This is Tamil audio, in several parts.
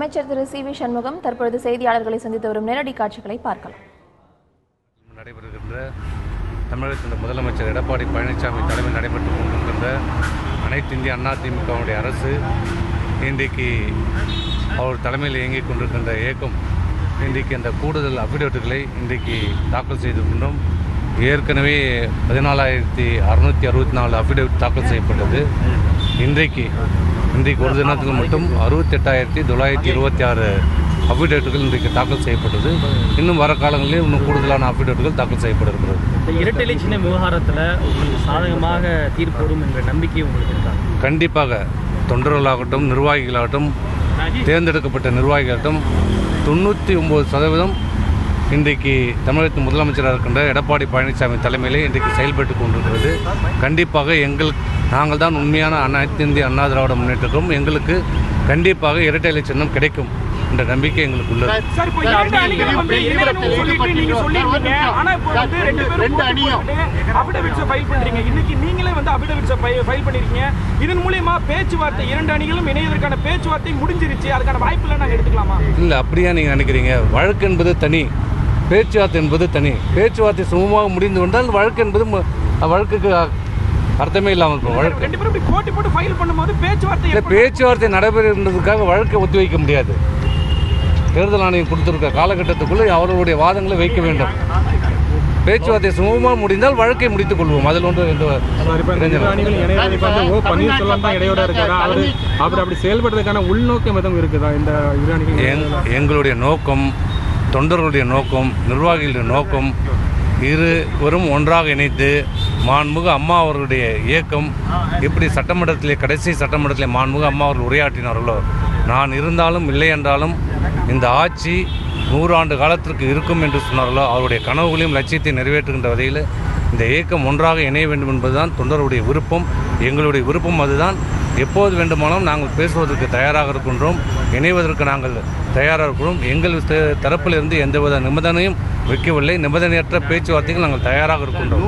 அமைச்சர் திரு சி.வி. சண்முகம் தற்பொழுது செய்தியாளர்களை சந்தித்து வரும் நேரடி காட்சிகளை பார்க்கலாம். நடைபெறுகின்ற தமிழகத்தின் முதலமைச்சர் எடப்பாடி பழனிசாமி தலைமையில் நடைபெற்றுக் கொண்டிருக்கின்ற அனைத்து இந்திய அண்ணா திமுகவுடைய அரசு இன்றைக்கு அவர் தலைமையில் இயங்கிக் கொண்டிருக்கின்ற இயக்கம் இன்றைக்கு அந்த கூடுதல் அபிடேட்டுகளை இன்றைக்கு தாக்கல் செய்திருக்கின்றோம். ஏற்கனவே 14,664 அபிடேவிட் தாக்கல் செய்யப்பட்டது. இன்றைக்கு ஒரு தினத்துக்கு மட்டும் 68,926 அபிடேட்டுகள் இன்றைக்கு தாக்கல் செய்யப்பட்டது. இன்னும் வர காலங்களில் இன்னும் கூடுதலான அபிடேட்டுகள் தாக்கல் செய்யப்பட இருக்கிறது. இந்த இரட்டை இலை சின்ன விவகாரத்தில் உங்களுக்கு சாதகமாக தீர்ப்பு வரும் என்ற நம்பிக்கை உங்களுக்கு இருக்கா? கண்டிப்பாக தொண்டர்களாகட்டும், நிர்வாகிகளாகட்டும், தேர்ந்தெடுக்கப்பட்ட நிர்வாகிகளாகட்டும் 99% இன்றைக்கு தமிழகத்தின் முதலமைச்சராக இருக்கின்ற எடப்பாடி பழனிசாமி தலைமையிலே இன்றைக்கு செயல்பட்டு கொண்டிருக்கிறது. கண்டிப்பாக நாங்கள் தான் உண்மையான அனைத்து இந்திய அண்ணா திராவிட முன்னேற்றத்துக்கும் எங்களுக்கு கண்டிப்பாக இரட்டை இலை சின்னம் கிடைக்கும் என்ற நம்பிக்கை எங்களுக்கு உள்ளது. இதன் மூலமா பேச்சுவார்த்தை இரண்டு அணிகளும் இணையதற்கான பேச்சுவார்த்தை முடிஞ்சிருச்சு, அதுக்கான வாய்ப்புல நாங்கள் எடுத்துக்கலாமா? இல்லை, அப்படியா நீங்கள் நினைக்கிறீங்க? வழக்கு என்பது தனி, பேச்சுவார்த்தை என்பது தனி. பேச்சுவார்த்தை சுமூகமாக முடிந்து கொண்டால் வழக்கு என்பது வழக்குக்கு அர்த்தமே இல்லாமல் இருக்கும். பேச்சுவார்த்தை நடைபெறுகின்றதுக்காக வழக்கை ஒத்திவைக்க முடியாது. தேர்தல் ஆணையம் கொடுத்திருக்க காலகட்டத்துக்குள்ளே அவர்களுடைய வாதங்களை வைக்க வேண்டும். பேச்சுவார்த்தை சுமூகமாக முடிந்தால் வழக்கை முடித்துக் கொள்வோம். அதில் ஒன்று செயல்படுறதுக்கான உள்நோக்கம் எதுவும் இருக்குதா? இந்த எங்களுடைய நோக்கம், தொண்டர்களுடைய நோக்கம், நிர்வாகிகளுடைய நோக்கம் இருவரும் ஒன்றாக இணைத்து மாண்புமிகு அம்மா அவர்களுடைய இயக்கம் எப்படி சட்டமன்றத்திலே கடைசி சட்டமன்றத்திலே மாண்புமிகு அம்மா அவர்கள் உரையாற்றினார்களோ, நான் இருந்தாலும் இல்லை என்றாலும் இந்த ஆட்சி 100 ஆண்டு காலத்திற்கு இருக்கும் என்று சொன்னார்களோ, அவருடைய கனவுகளையும் லட்சியத்தை நிறைவேற்றுகின்ற வகையில் இந்த இயக்கம் ஒன்றாக இணைய வேண்டும் என்பதுதான் தொண்டருடைய விருப்பம். எங்களுடைய விருப்பம் அதுதான். எப்போது வேண்டுமானாலும் நாங்கள் பேசுவதற்கு தயாராக இருக்கின்றோம், இணைவதற்கு நாங்கள் தயாராக இருக்கிறோம். எங்கள் தரப்பிலிருந்து எந்தவித நிபந்தனையும் வைக்கவில்லை. நிபந்தனையற்ற பேச்சுவார்த்தைகள் நாங்கள் தயாராக இருக்கின்றோம்.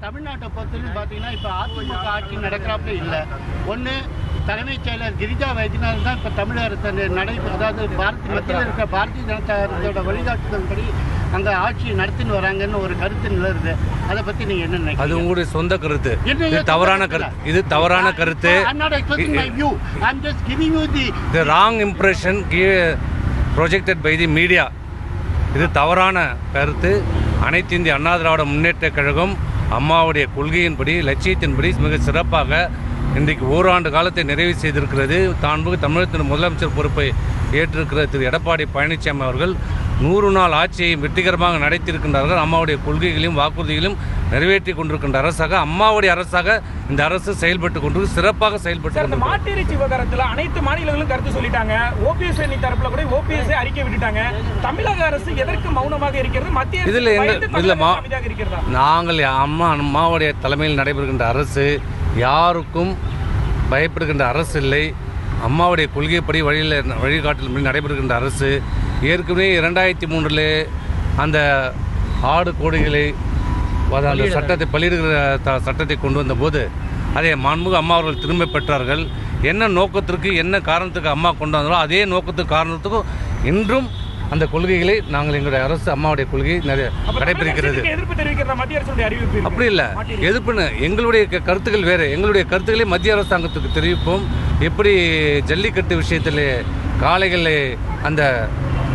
தமிழ்நாட்டை பொறுத்தவரைக்கும் பார்த்தீங்கன்னா இப்போ அதிமுக ஆட்சி நடக்கிறாப்பே இல்லை. ஒன்று தலைமைச் செயலர் கிரிஜா வைத்தியநாதன் தான் இப்போ தமிழகத்தை அதாவது மத்தியில் இருக்கிற பாரதிய ஜனதா அரசோட வழிகாட்டுதல்படி அங்கே ஆட்சி நடத்தின்னு வராங்கன்னு ஒரு கருத்து நிலவுது. அதை பற்றி நீங்கள் என்ன நினைக்கிறீங்க? அது உங்களுடைய சொந்த கருத்து. இது தவறான கருத்து. இது தவறான கருத்து. The wrong impression projected by the media. இது தவறான கருத்து. அனைத்து இந்திய அண்ணா திராவிட முன்னேற்ற கழகம் அம்மாவுடைய கொள்கையின்படி, லட்சியத்தின்படி மிக சிறப்பாக இன்றைக்கு ஓராண்டு காலத்தை நிறைவு செய்திருக்கிறது. தமிழகத்தின் முதலமைச்சர் பொறுப்பை ஏற்றிருக்கிற திரு எடப்பாடி பழனிசாமி அவர்கள் 100 நாள் ஆட்சியை வெற்றிகரமாக நடத்தியிருக்கின்றார்கள். அம்மாவுடைய கொள்கைகளையும் வாக்குறுதிகளையும் நிறைவேற்றி கொண்டிருக்கின்ற அரசாக, அம்மாவுடைய அரசாக இந்த அரசு செயல்பட்டு கொண்டு சிறப்பாக செயல்பட்டு. மாட்டிறைச்சி விவகாரத்தில் அனைத்து மாநிலங்களும் கருத்து சொல்லிட்டாங்க. ஓபிஎஸ் அணி தரப்புல கூட ஓபிஎஸ் அறிக்கை விட்டுட்டாங்க. தமிழக அரசு எதற்கு மௌனமாக இருக்கிறது? மத்திய நாங்கள் அம்மாவுடைய தலைமையில் நடைபெறுகின்ற அரசு யாருக்கும் பயப்படுகின்ற அரசு இல்லை. அம்மாவுடைய கொள்கைப்படி வழிகாட்டல் நடைபெறுகின்ற அரசு. ஏற்கனவே 2003 அந்த ஆடு கோடிகளை அந்த சட்டத்தை பலியிடுகிற சட்டத்தை கொண்டு வந்தபோது அதை மாண்புமிகு அம்மா அவர்கள் திரும்ப பெற்றார்கள். என்ன நோக்கத்திற்கு, என்ன காரணத்துக்கு அம்மா கொண்டு வந்தாலும் அதே நோக்கத்துக்கு காரணத்துக்கும் இன்றும் அந்த கொள்கைகளை நாங்கள் எங்களுடைய அரசு அம்மாவுடைய கொள்கையை கடைபிடிக்கிறது. அப்படி இல்லை, எதிர்ப்புன்னு எங்களுடைய கருத்துக்கள் வேறு. எங்களுடைய கருத்துக்களை மத்திய அரசாங்கத்துக்கு தெரிவிப்போம். எப்படி ஜல்லிக்கட்டு விஷயத்தில் காளைகளை அந்த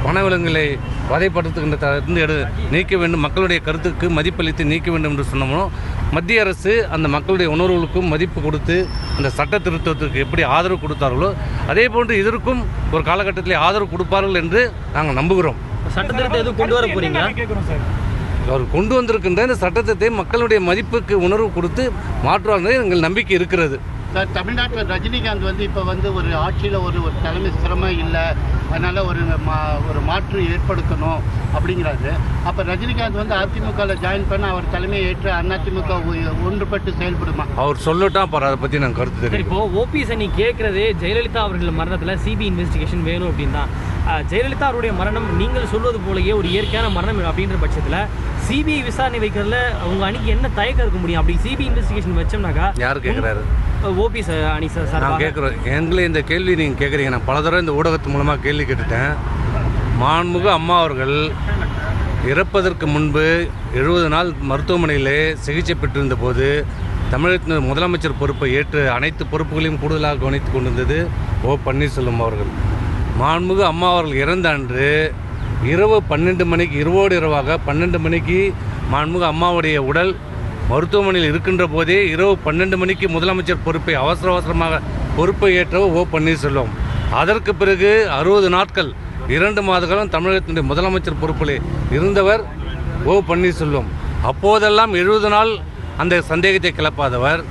வனவிலங்குகளை வதைப்படுத்துகின்ற நீக்க வேண்டும், மக்களுடைய கருத்துக்கு மதிப்பளித்து நீக்க வேண்டும் என்று சொன்னோமோ, மத்திய அரசு அந்த மக்களுடைய உணர்வுகளுக்கும் மதிப்பு கொடுத்து அந்த சட்ட திருத்தத்திற்கு எப்படி ஆதரவு கொடுத்தார்களோ அதே போன்று இதற்கும் ஒரு காலகட்டத்தில் ஆதரவு கொடுப்பார்கள் என்று நாங்கள் நம்புகிறோம். சட்ட திருத்தம் எதுவும் கொண்டு வர போறீங்களா? அவர் கொண்டு வந்திருக்கின்ற இந்த சட்டத்தை மக்களுடைய மதிப்புக்கு உணர்வு கொடுத்து மாற்றுவார்கள் எங்கள் நம்பிக்கை இருக்கிறது. சார், தமிழ்நாட்டில் ரஜினிகாந்த் இப்போ ஒரு ஆட்சியில் ஒரு தலைமை சிரமம் இல்லை, அதனால் ஒரு மாற்று ஏற்படுத்தணும் அப்படிங்கிறாரு. அப்போ ரஜினிகாந்த் அதிமுகவில் ஜாயின் பண்ண அவர் தலைமையை ஏற்று அதிமுக ஒன்றுபட்டு செயல்படுமா? அவர் சொல்லட்டா பாரு, அதை பற்றி நான் கருத்து தெரியும். இப்போ ஓபிஎஸ் அணி கேட்குறதே ஜெயலலிதா அவர்கள் மரணத்தில் சிபிஐ இன்வெஸ்டிகேஷன் வேணும் அப்படின்னு தான். ஜெயலலிதா அவருடைய மரணம் நீங்கள் சொல்வது போலயே ஒரு இயற்கையான மரணம் அப்படின்ற பட்சத்தில் சிபிஐ விசாரணை வைக்கிறதுல உங்கள் அணிக்கு என்ன தயக்கம் இருக்க முடியும்? அப்படி சிபிஐ இன்வெஸ்டிகேஷன் வச்சோம்னாக்கா யார் கேட்குறாரு? ஓபிஎஸ் அணி சார் நான் கேட்குறோம், எங்களை இந்த கேள்வி நீங்கள் கேட்குறீங்க. நான் பல தடவை இந்த ஊடகத்து மூலமாக கேள்வி கேட்டுட்டேன். மாண்புமிகு அம்மா அவர்கள் இறப்பதற்கு முன்பு 70 நாள் மருத்துவமனையிலே சிகிச்சை பெற்றிருந்த போது தமிழகத்தின் முதலமைச்சர் பொறுப்பை ஏற்று அனைத்து பொறுப்புகளையும் கூடுதலாக கவனித்து கொண்டிருந்தது ஓ பன்னீர்செல்வம் அவர்கள். மாண்புமிகு அம்மா அவர்கள் இறந்த அன்று இரவு 12 மணிக்கு, இரவோடு இரவாக 12 மணிக்கு மாண்புமிகு அம்மாவுடைய உடல் மருத்துவமனையில் இருக்கின்ற போதே இரவு 12 மணிக்கு முதலமைச்சர் பொறுப்பை அவசரமாக பொறுப்பை ஏற்றவர் ஓ பன்னீர்செல்வம். அதற்கு பிறகு 60 நாட்கள் 2 மாத காலம் தமிழகத்தினுடைய முதலமைச்சர் பொறுப்பில் இருந்தவர் ஓ பன்னீர்செல்வம். அப்போதெல்லாம் 70 நாள் அந்த சந்தேகத்தை கிளப்பாதவர்,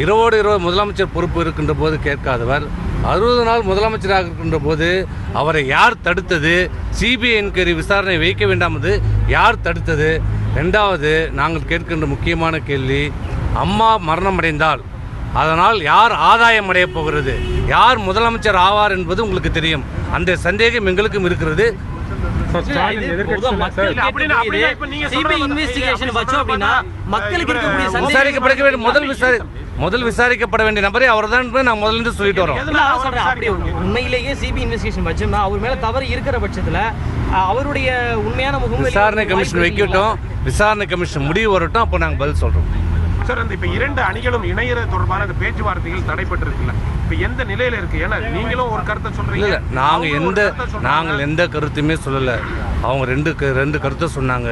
இரவோடு இரவு முதலமைச்சர் பொறுப்பு இருக்கின்ற போது கேட்காதவர், 60 நாள் முதலமைச்சராக இருக்கின்ற போது அவரை யார் தடுத்தது? சிபிஐ என்கொயரி விசாரணை வைக்க வேண்டாம் என்று யார் தடுத்தது? ரெண்டாவது, நாங்கள் கேட்கின்ற முக்கியமான கேள்வி, அம்மா மரணம் அடைந்தால் அதனால் யார் ஆதாயம் அடைய போகிறது? யார் முதலமைச்சர் ஆவார் என்பது உங்களுக்கு தெரியும். அந்த சந்தேகம் எங்களுக்கும் இருக்கிறது. முதல் விசாரிக்கப்பட வேண்டிய நபரை அவர் தான் நான் முதல்ல சொல்லிட்டு வரோம். உண்மையிலேயே சிபிஐ இன்வெஸ்டிகேஷன் வச்சோம்னா அவர் மேல தவறு இருக்கிற பட்சத்துல அவருடைய உண்மையான முகம் விசாரணை கமிஷன் வைக்கட்டும், விசாரணை கமிஷன் முடிவு வரட்டும், அப்போ நாங்கள் பதில் சொல்றோம். சார், அந்த இப்ப 2 அணிகளும் இணையறது தொடர்பான அந்த பேச்சுவார்த்தைகள் தடைபட்டிருக்குல்ல, இப்ப எந்த நிலையில இருக்கு? ஏன்னா நீங்களும் ஒரு கருத்தை சொல்றீங்க. இல்ல, நாங்கள் எந்த கருத்துமே சொல்லல. அவங்க ரெண்டு கருத்தை சொன்னாங்க.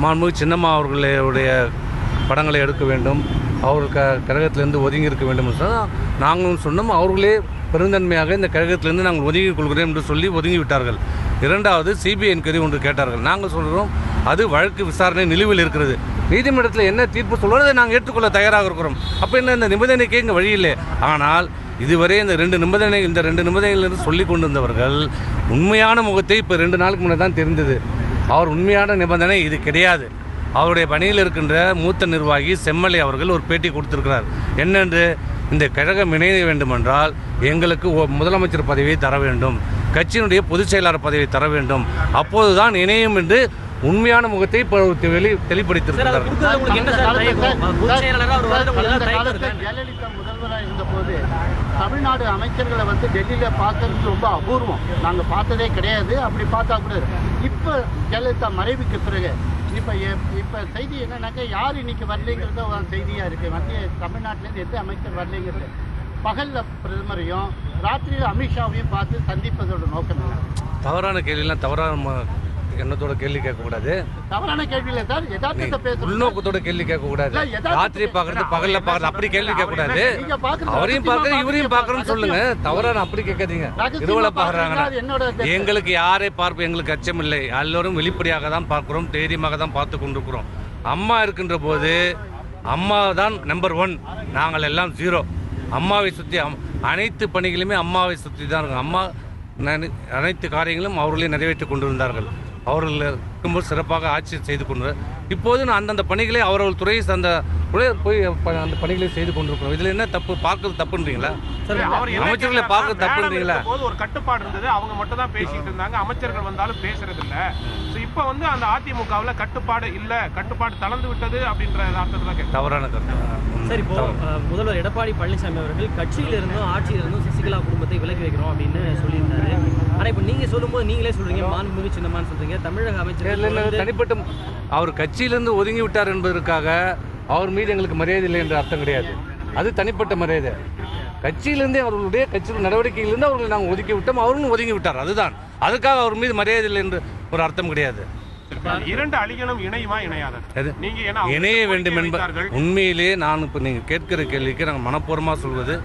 மாண்புமிகு சின்னம்மா அவர்களுடைய படங்களை எடுக்க வேண்டும், அவர்கள் கழகத்திலிருந்து ஒதுங்கி இருக்க வேண்டும் என்று சொன்னால் நாங்களும் சொன்னோம். அவர்களே பெருந்தன்மையாக இந்த கழகத்திலிருந்து நாங்கள் ஒதுங்கி கொள்கிறோம் என்று சொல்லி ஒதுங்கி விட்டார்கள். இரண்டாவது, சிபிஐ என்கொயரி ஒன்று கேட்டார்கள். நாங்கள் சொல்கிறோம் அது வழக்கு விசாரணை நிலுவையில் இருக்கிறது. நீதிமன்றத்தில் என்ன தீர்ப்பு சொல்வதை நாங்கள் ஏற்றுக்கொள்ள தயாராக இருக்கிறோம். அப்போ என்ன, இந்த நிபந்தனைக்கே இங்கே வழி இல்லை. ஆனால் இதுவரை இந்த 2 நிபந்தனைகளிலிருந்து சொல்லி கொண்டிருந்தவர்கள் உண்மையான முகத்தை இப்போ 2 நாளுக்கு முன்னே தான் தெரிந்தது. அவர் உண்மையான நிபந்தனை இது கிடையாது. அவருடைய பணியில் இருக்கின்ற மூத்த நிர்வாகி செம்மலை அவர்கள் ஒரு பேட்டி கொடுத்திருக்கிறார். என்னென்று, இந்த கழகம் இணைய வேண்டுமென்றால் எங்களுக்கு முதலமைச்சர் பதவியை தர வேண்டும், கட்சியினுடைய பொதுச் செயலாளர் பதவியை தர வேண்டும், அப்போதுதான் இணையும் என்று உண்மையான முகத்தை தெளிவுபடுத்தியிருக்கிறார். ஜெயலலிதா முதல்வராக இருந்தபோது தமிழ்நாடு அமைச்சர்களை டெல்லியில் பார்க்கறது ரொம்ப அபூர்வம். நாங்கள் பார்த்ததே கிடையாது. அப்படி பார்த்தா கூட இப்போ ஜெயலலிதா மறைவுக்கு பிறகு இப்போ செய்தி என்னன்னாக்கா, யார் இன்னைக்கு வரலைங்கிறத ஒரு செய்தியாக இருக்குது. மத்திய தமிழ்நாட்டிலேருந்து எந்த அமைச்சர் வரலைங்கிறது. பகலில் பிரதமரையும் ராத்திரியில் அமித்ஷாவையும் பார்த்து சந்திப்பதோட நோக்கம் இல்லை. தவறான கேள்வியெல்லாம் தவறான எண்ணத்தோட கேள்வி கேட்கக்கூடாது. தவறான கேள்வி இல்லை சார், யதார்த்தத்தை பேசணும். உள்நோக்கத்தோட கேள்வி கேட்கக்கூடாது. ராத்திரி பார்க்கறது பகல்ல பார்க்கறது அப்படி கேள்வி கேட்கக்கூடாது. அவரையும் பார்க்கறது இவரையும் பார்க்கறோம்னு சொல்லுங்க. தவறான அப்படி கேட்காதீங்க. இருவலை பார்க்கறாங்க. எங்களுக்கு யாரை பார்ப்போம், எங்களுக்கு அச்சம் இல்லை. எல்லோரும் வெளிப்படையாக தான் பார்க்கிறோம், தைரியமாக தான் பார்த்து கொண்டிருக்கிறோம். அம்மா இருக்கின்ற போது அம்மா தான் நம்பர் 1, நாங்கள் எல்லாம் 0. அம்மாவை சுற்றி அனைத்து பணிகளுமே அம்மாவை சுற்றி தான் இருக்கும். அம்மா அனைத்து காரியங்களும் அவர்களே நிறைவேற்றி கொண்டிருந்தார்கள். அவர்கள் இருக்கும்போது சிறப்பாக ஆட்சி செய்து கொண்டு இப்போது அந்தந்த பணிகளை அவர்கள் துறையை அந்த போய் அந்த பணிகளை செய்து கொண்டிருக்கிறோம். இதில் என்ன தப்பு? பார்க்கறது தப்புன்றீங்களா? அமைச்சர்களை பார்க்கறது தப்புன்றீங்களா? ஒரு கட்டுப்பாடு இருந்தது, அவங்க மட்டும் தான் பேசிட்டு இருந்தாங்க, அமைச்சர்கள் வந்தாலும் பேசுறது இல்ல. இப்போ அந்த அதிமுகவில் கட்டுப்பாடு இல்ல, கட்டுப்பாடு தளர்ந்து விட்டது அப்படின்ற அர்த்தத்தில் தவறான கருத்து. சரி, இப்போ முதல்வர் எடப்பாடி பழனிசாமி அவர்கள் கட்சியிலிருந்தும் ஆட்சியிலிருந்தும் சசிகலா குடும்பத்தை விலக்கி வைக்கிறோம் அப்படின்னு சொல்லியிருந்தாரு. ஆனால் இப்போ நீங்க சொல்லும்போது நீங்களே சொல்றீங்க மாண்புமிகு சின்னம்மான்னு சொல்றீங்க. தமிழக அமைச்சர் தனிப்பட்ட அவர் கட்சியிலிருந்து ஒதுங்கி விட்டார் என்பதற்காக அவர் மீது எங்களுக்கு மரியாதை இல்லை என்ற அர்த்தம் கிடையாது. அது தனிப்பட்ட மரியாதை. கட்சியிலிருந்தே அவர்களுடைய கட்சி நடவடிக்கையிலிருந்து அவர்களை நாங்கள் ஒதுக்கி விட்டோம், அவர்களும் ஒதுங்கி விட்டார். அதுதான். அதுக்காக அவர் மீது மரியாதை இல்லை என்று ஒரு அர்த்தம் கிடையாது. 2 அணிகளும் இணையுமா இணையாத? இணைய வேண்டும் என்பது உண்மையிலே நான் இப்போ நீங்கள் கேட்கிற கேள்விக்கு நாங்கள் மனப்பூர்வமாக சொல்வது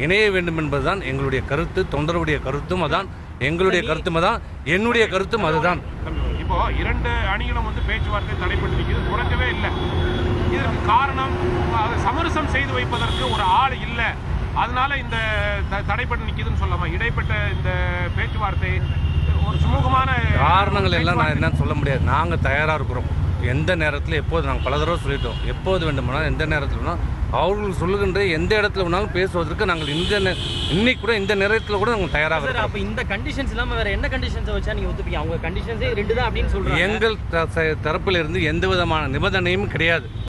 இணைய வேண்டும் என்பதுதான் எங்களுடைய கருத்து. தொண்டருடைய கருத்தும் அதான், எங்களுடைய கருத்தும் அதான், என்னுடைய கருத்தும் அதுதான். இப்போ 2 அணிகளும் பேச்சுவார்த்தை தடைப்பட்டு நிற்கிறது, குறைக்கவே இல்லை. இதற்கு காரணம் சமரசம் செய்து வைப்பதற்கு ஒரு ஆள் இல்லை, அதனால இந்த தடைப்பட்டு நிற்குதுன்னு சொல்லலாமா? இடைப்பட்ட இந்த பேச்சுவார்த்தை ஒரு சுமூகமான காரணங்கள் எல்லாம் நான் என்னன்னு சொல்ல முடியாது. நாங்கள் தயாராக இருக்கிறோம். எந்த நேரத்தில் எப்போது நாங்கள் பல தடவை சொல்லிட்டோம், எப்போது வேண்டுமானால் எந்த நேரத்தில் வேணால் அவர்கள் சொல்லுகின்ற எந்த இடத்துல வேணாலும் பேசுவதற்கு நாங்கள் இன்னைக்கு கூட இந்த நேரத்தில் கூட நாங்கள் தயாராக இருக்கோம். அப்போ இந்த கண்டிஷன்ஸ் இல்லாமல் வேற என்ன கண்டிஷன்ஸை வச்சா நீங்கள் ஒத்துப்பீங்க? அவங்க கண்டிஷன்ஸே 2 தான் அப்படின்னு சொல்கிறாங்க. எங்கள் தரப்பிலிருந்து எந்த விதமான நிபந்தனையும் கிடையாது.